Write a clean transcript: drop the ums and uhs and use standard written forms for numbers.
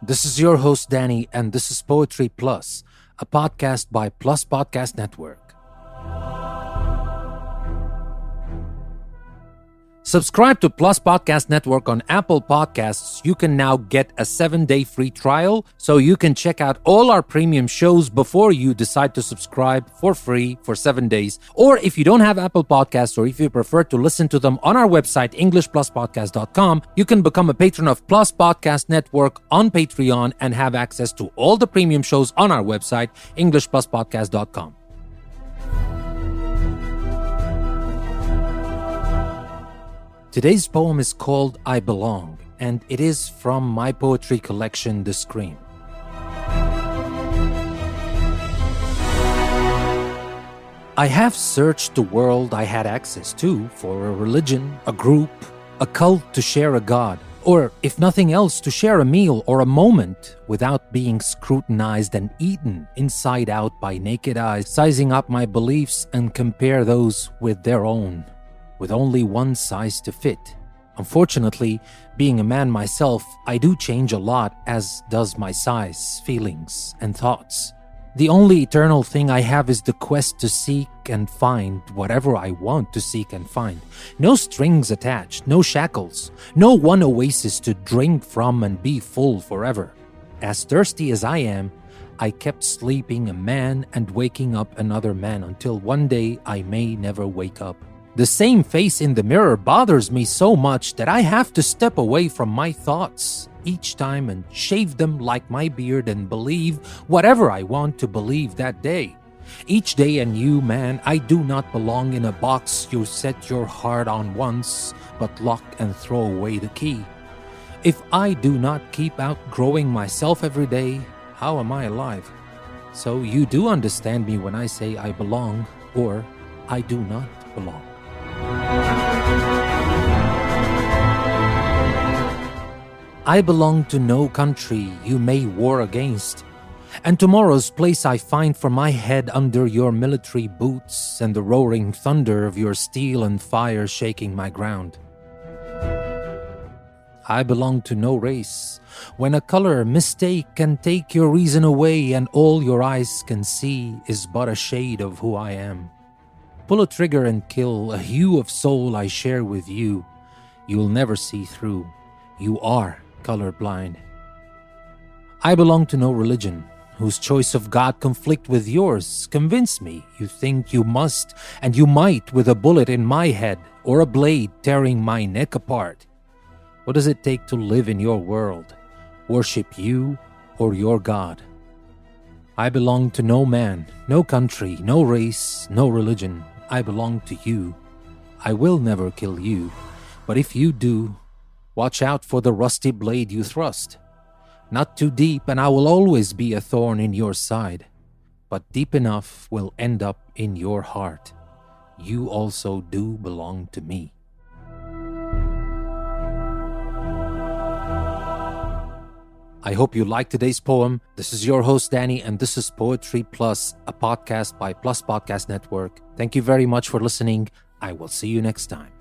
This is your host, Danny, and this is Poetry Plus, a podcast by Plus Podcast Network. Subscribe to Plus Podcast Network on Apple Podcasts. You can now get a 7-day free trial, so you can check out all our premium shows before you decide to subscribe for free for 7 days. Or if you don't have Apple Podcasts, or if you prefer to listen to them on our website, EnglishPlusPodcast.com, you can become a patron of Plus Podcast Network on Patreon and have access to all the premium shows on our website, EnglishPlusPodcast.com. Today's poem is called I Belong, and it is from my poetry collection, The Scream. I have searched the world I had access to for a religion, a group, a cult to share a god, or if nothing else, to share a meal or a moment without being scrutinized and eaten inside out by naked eyes, sizing up my beliefs and compare those with their own, with only one size to fit. Unfortunately, being a man myself, I do change a lot, as does my size, feelings, and thoughts. The only eternal thing I have is the quest to seek and find whatever I want to seek and find. No strings attached, no shackles, no one oasis to drink from and be full forever. As thirsty as I am, I kept sleeping a man and waking up another man until one day I may never wake up. The same face in the mirror bothers me so much that I have to step away from my thoughts each time and shave them like my beard and believe whatever I want to believe that day. Each day a new man, I do not belong in a box you set your heart on once, but lock and throw away the key. If I do not keep outgrowing myself every day, how am I alive? So you do understand me when I say I belong, or I do not belong. I belong to no country you may war against, and tomorrow's place I find for my head under your military boots and the roaring thunder of your steel and fire shaking my ground. I belong to no race, when a color mistake can take your reason away and all your eyes can see is but a shade of who I am. Pull a trigger and kill, a hue of soul I share with you. You'll never see through. You are colorblind. I belong to no religion, whose choice of God conflict with yours. Convince me you think you must and you might with a bullet in my head or a blade tearing my neck apart. What does it take to live in your world? Worship you or your God? I belong to no man, no country, no race, no religion. I belong to you. I will never kill you, but if you do, watch out for the rusty blade you thrust. Not too deep, and I will always be a thorn in your side, but deep enough will end up in your heart. You also do belong to me. I hope you liked today's poem. This is your host, Danny, and this is Poetry Plus, a podcast by Plus Podcast Network. Thank you very much for listening. I will see you next time.